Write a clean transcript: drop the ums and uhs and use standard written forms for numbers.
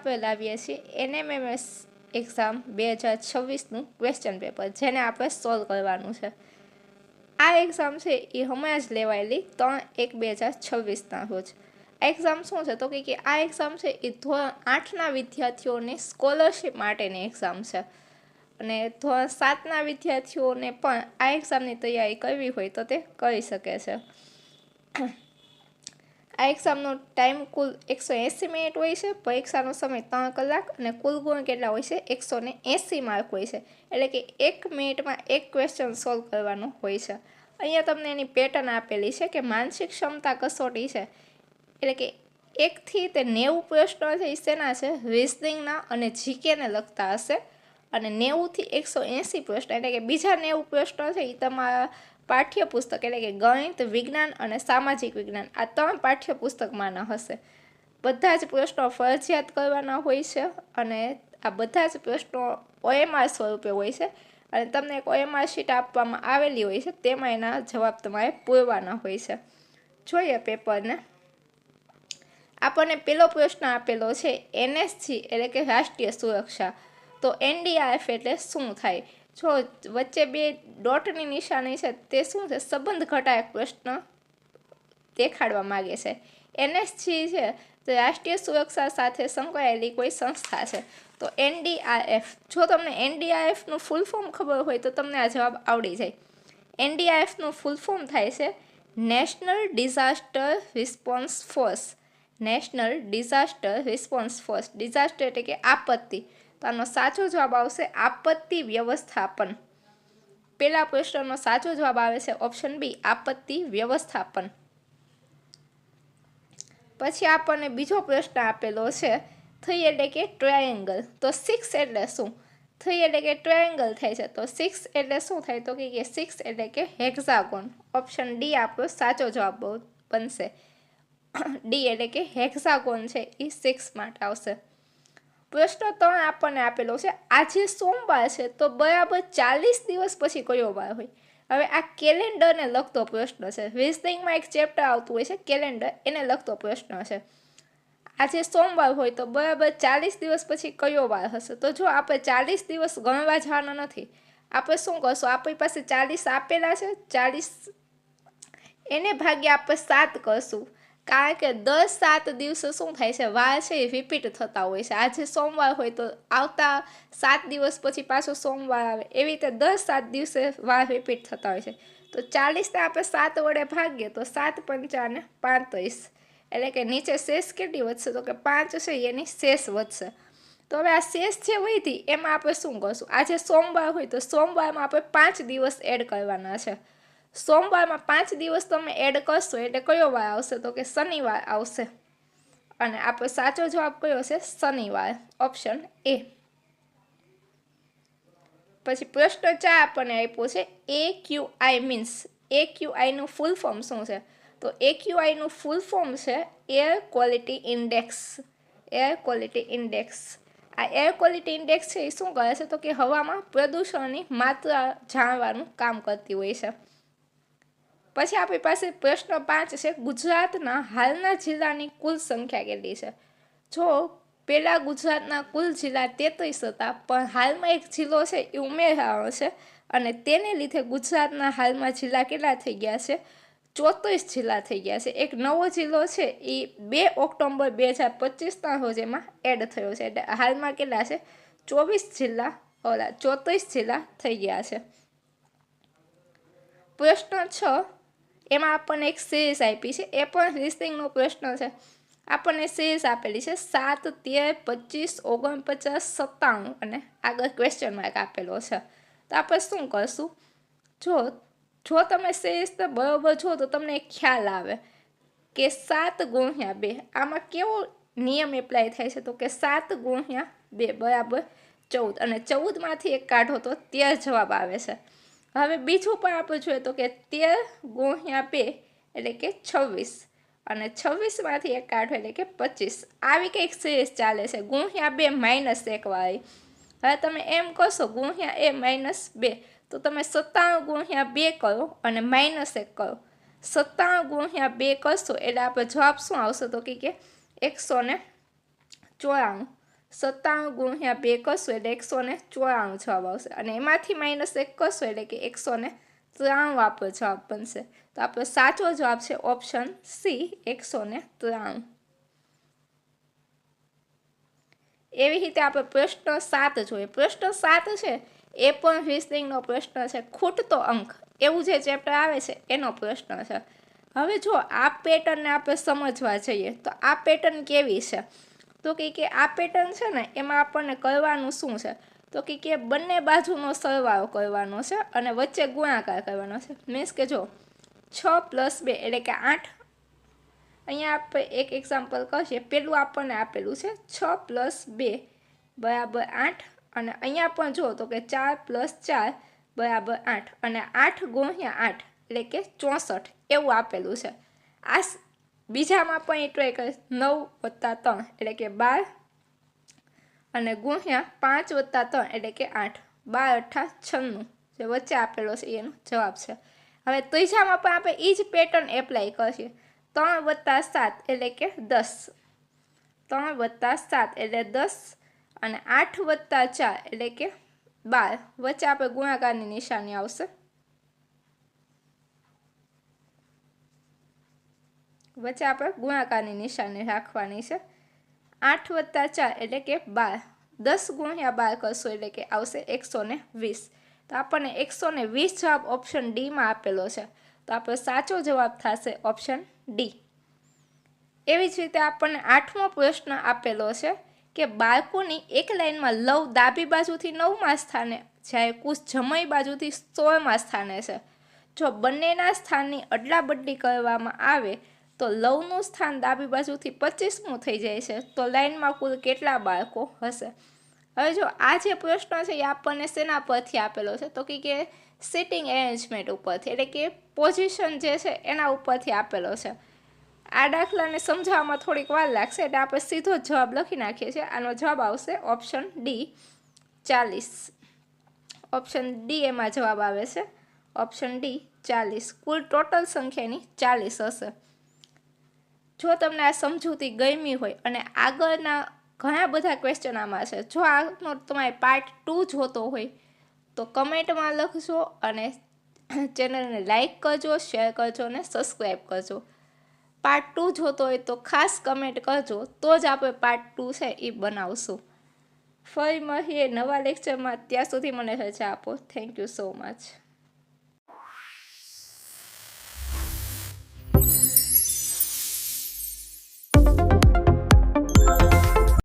આપણે લાવીએ છીએ NMMS એક્ઝામ 2026નું ક્વેશ્ચન પેપર, જેને આપણે સોલ્વ કરવાનું છે. આ એક્ઝામ છે એ હમણાં જ લેવાયેલી 3/1/2026ના રોજ. આ એક્ઝામ શું છે તો કે આ એક્ઝામ છે એ ધોરણ 8ના વિદ્યાર્થીઓને સ્કોલરશિપ માટેની એક્ઝામ છે. અને ધોરણ 7ના વિદ્યાર્થીઓને પણ આ એક્ઝામની તૈયારી કરવી હોય તો તે કરી શકે છે. આ એક્ઝામનો ટાઈમ કુલ 180 મિનિટ હોય છે. પરીક્ષાનો સમય 3 કલાક અને કુલ ગુણ કેટલા હોય છે? 180 માર્ક હોય છે. એટલે કે 1 મિનિટમાં એક ક્વેશ્ચન સોલ્વ કરવાનો હોય છે. અહીંયા તમને એની પેટર્ન આપેલી છે કે માનસિક ક્ષમતા કસોટી છે, એટલે કે 1 થી તે 90 પ્રશ્નો છે એ શેના છે? રિઝનિંગના અને જીકેને લગતા હશે. અને 90 થી 180 પ્રશ્ન એટલે કે બીજા 90 પ્રશ્નો છે એ તમારા પાઠ્યપુસ્તક એટલે કે ગણિત, વિજ્ઞાન અને સામાજિક વિજ્ઞાન આ 3 પાઠ્યપુસ્તકમાંના હશે. બધા જ પ્રશ્નો ફરજિયાત કરવાના હોય છે અને આ બધા જ પ્રશ્નો OMR સ્વરૂપે હોય છે અને તમને એક OMR શીટ આપવામાં આવેલી હોય છે, તેમાં એના જવાબ તમારે પૂરવાના હોય છે. જોઈએ પેપરને. આપણને પેલો પ્રશ્ન આપેલો છે NSG એટલે કે રાષ્ટ્રીય સુરક્ષા. તો NDRF એટલે શું થાય? જો વચ્ચે 2 ડોટની નિશાની છે તે શું છે? સંબંધ ઘટાડક પ્રશ્ન દેખાડવા માંગે છે. NSG છે તો રાષ્ટ્રીય સુરક્ષા સાથે સંકળાયેલી કોઈ સંસ્થા છે. તો NDRF, જો તમને NDRFનું ફૂલ ફોર્મ ખબર હોય તો તમને આ જવાબ આવડી જાય. NDRFનું ફૂલ ફોર્મ થાય છે national disaster response force. National disaster response force. Disaster એટલે કે આપત્તિ. તો આનો સાચો જવાબ આવશે આપત્તિ વ્યવસ્થાપન. પેલા પ્રશ્નનો સાચો જવાબ આવે છે ઓપ્શન બી, આપત્તિ વ્યવસ્થાપન. પછી આપણને બીજો પ્રશ્ન આપેલો છે 3 એટલે કે ટ્રાયેંગલ. તો 6 એટલે શું? 3 એટલે કે ટ્રાયેંગલ થાય છે. તો 6 એટલે શું થાય? તો કે 6 એટલે કે હેક્ઝાગોન. ઓપ્શન ડી આપણો સાચો જવાબ બનશે. ડી એટલે કે હેક્ઝાગોન છે એ 6 માટે આવશે. પ્રશ્ન 3 આપણને આપેલો છે આજે સોમવાર છે તો બરાબર 40 દિવસ પછી કયો વાર હોય? હવે આ કેલેન્ડરને લગતો પ્રશ્ન છે. રિઝનિંગમાં એક ચેપ્ટર આવતું હોય છે કેલેન્ડર, એને લગતો પ્રશ્ન છે. આજે સોમવાર હોય તો બરાબર 40 દિવસ પછી કયો વાર હશે? તો જો આપણે 40 દિવસ ગણવા જવાના નથી. આપણે શું કરશું? આપણી પાસે 40 આપેલા છે, 40 એને ભાગ્યા આપણે 7 કરશું. કારણ કે 7 દિવસે શું થાય છે? વાર છે એ રિપીટ થતા હોય છે. આજે સોમવાર હોય તો આવતા 7 દિવસ પછી પાછો સોમવાર આવે. એવી રીતે 7 દિવસે વાર રિપીટ થતા હોય છે. તો 40ને આપણે 7 વડે ભાગીએ તો 7 પંચાને 35. એટલે કે નીચે શેષ કેટલી વધશે? તો કે 5 છે એની શેષ વધશે. તો હવે આ શેષ જે વધી એમાં આપણે શું કરશું? આજે સોમવાર હોય તો સોમવારમાં આપણે 5 દિવસ એડ કરવાના છે. સોમવારમાં 5 દિવસ તમે એડ કરશો એટલે કયો વાર આવશે? તો કે શનિવાર આવશે. અને આપણો સાચો જવાબ કયો છે? શનિવાર. Option A. પછી પ્રશ્ન 4 આપણને આપ્યો છે AQI મીન્સ. AQIનું ફૂલ ફોર્મ શું છે? તો AQIનું ફૂલ ફોર્મ છે air quality index. Air quality index. આ એર ક્વોલિટી ઇન્ડેક્સ છે એ શું કરે છે? તો કે હવામાં પ્રદૂષણની માત્રા જાણવાનું કામ કરતી હોય છે. પછી આપણી પાસે પ્રશ્ન 5 છે ગુજરાતના હાલના જિલ્લાની કુલ સંખ્યા કેટલી છે? જો પહેલા ગુજરાતના કુલ જિલ્લા 33 હતા, પણ હાલમાં એક જિલ્લો છે એ ઉમેરાયો છે અને તેને લીધે ગુજરાતના હાલમાં જિલ્લા કેટલા થઈ ગયા છે? 34 જિલ્લા થઈ ગયા છે. એક નવો જિલ્લો છે એ 2 ઓક્ટોબર 2025ના રોજ એમાં એડ થયો છે. એટલે હાલમાં કેટલા છે? 34 જિલ્લા થઈ ગયા છે. પ્રશ્ન 6 એમાં આપણને એક સિરીઝ આપી છે, એ પણ રિઝનિંગનો પ્રશ્ન છે. આપણને સિરીઝ આપેલી છે 7, 13, 25, 49, 97 અને આગળ ક્વેશ્ચન માર્ક આપેલો છે. તો આપણે શું કરશું? જો તમે સિરીઝને બરોબર જો તો તમને એક ખ્યાલ આવે કે 7 ગુણ્યા 2 આમાં કેવો નિયમ એપ્લાય થાય છે? તો કે 7 ગુણ્યા 2 બરાબર 14 અને 14માંથી એક કાઢો તો 13 જવાબ આવે છે. હવે બીજું પણ આપણે જોઈએ તો કે 13 ગુણ્યા 2 એટલે કે 26 અને 26માંથી એક કાઢો એટલે કે 25. આવી કંઈક સિરીઝ ચાલે છે ગુણ્યા 2 માઇનસ 1 વાળી. હવે તમે એમ કરશો ગુણ્યા એ માઇનસ 2 તો તમે 97 ગુણ્યા 2 કરો અને માઇનસ 1 કરો. 97 ગુણ્યા 2 કરશો એટલે આપણે જવાબ શું આવશે? તો કે 194. 97 ગુણ્યા 2 કરશો એટલે 194 જવાબ આવશે અને એમાંથી -1 કરશો એટલે કે 193 આપણો જવાબ બનશે. તો આપણો સાચો જવાબ છે ઓપ્શન સી 193. એવી રીતે આપણે પ્રશ્ન 7 જોઈએ. પ્રશ્ન 7 છે એ પણ રિઝનિંગનો પ્રશ્ન છે, ખૂટતો અંક એવું જે ચેપ્ટર આવે છે એનો પ્રશ્ન છે. હવે જો આ પેટર્નને આપણે સમજવા જઈએ તો આ પેટર્ન કેવી છે, તો કે આ પેટર્ન છે ને એમાં આપણને કરવાનું શું છે, તો કે બંને બાજુનો સરવાળો કરવાનો છે અને વચ્ચે ગુણાકાર કરવાનો છે. મીન્સ કે જો 6 + 2 એટલે કે 8. અહીંયા આપણે એક એક્ઝામ્પલ કરીએ. પેલું આપણને આપેલું છે 6 + 2 = 8 અને અહીંયા પણ જો તો કે 4 + 4 = 8 અને 8 ગુણ્યા 8 એટલે કે 64 એવું આપેલું છે. આ બીજામાં પણ એ ટ્રાય કરીએ 9 + 3 એટલે કે 12 અને ગુણ્યા 5 + 3 એટલે કે 8, 12 × 8 = 96 જે વચ્ચે આપેલો છે એનો જવાબ છે. હવે ત્રીજામાં પણ આપણે એ જ પેટર્ન એપ્લાય કરીએ. 3 + 7 એટલે કે 10, 3 + 7 એટલે 10 અને 8 + 4 એટલે કે 12. વચ્ચે આપણે ગુણાકારની નિશાની આવશે. વચ્ચે આપણે ગુણાકારની નિશાની રાખવાની છે. 8 + 4 એટલે કે 12, 10 ગુણ્યા 12 કરશો એટલે કે આવશે 120. તો આપણને 120 જવાબ ઓપ્શન ડીમાં આપેલો છે. તો આપણો સાચો જવાબ થશે ઓપ્શન ડી. એવી જ રીતે આપણને 8મો પ્રશ્ન આપેલો છે કે બાળકોની એક લાઇનમાં લવ ડાબી બાજુથી 9મા સ્થાને જ્યારે કુશ જમણી બાજુથી 16મા સ્થાને છે. જો બંનેના સ્થાનની અદલાબદલી કરવામાં આવે તો લવનું સ્થાન ડાબી બાજુથી 25મું થઈ જાય છે, તો લાઇનમાં કુલ કેટલા બાળકો હશે. હવે જો આ જે પ્રશ્ન છે એ આપણને શેના પરથી આપેલો છે, તો કે સિટિંગ એરેન્જમેન્ટ ઉપરથી એટલે કે પોઝિશન જે છે એના ઉપરથી આપેલો છે. આ દાખલાને સમજાવવામાં થોડીક વાર લાગશે એટલે આપણે સીધો જ જવાબ લખી નાખીએ છીએ. આનો જવાબ આવશે ઓપ્શન ડી 40. ઓપ્શન ડી એમાં જવાબ આવે છે. Option D 40. કુલ ટોટલ સંખ્યાની 40 હશે. જો તમને આ સમજૂતી ગમી હોય અને આગળના ઘણા બધા ક્વેશ્ચન આમાં છે, જો આનો તમારે પાર્ટ 2 જોતો હોય તો કમેન્ટમાં લખજો અને ચેનલને લાઈક કરજો, શેર કરજો અને સબસ્ક્રાઈબ કરજો. પાર્ટ 2 જોતો હોય તો ખાસ કમેન્ટ કરજો, તો જ આપણે પાર્ટ 2 છે એ બનાવશું. ફરી મળીએ નવા લેક્ચરમાં. ત્યાં સુધી મને રજા આપો. Thank you so much.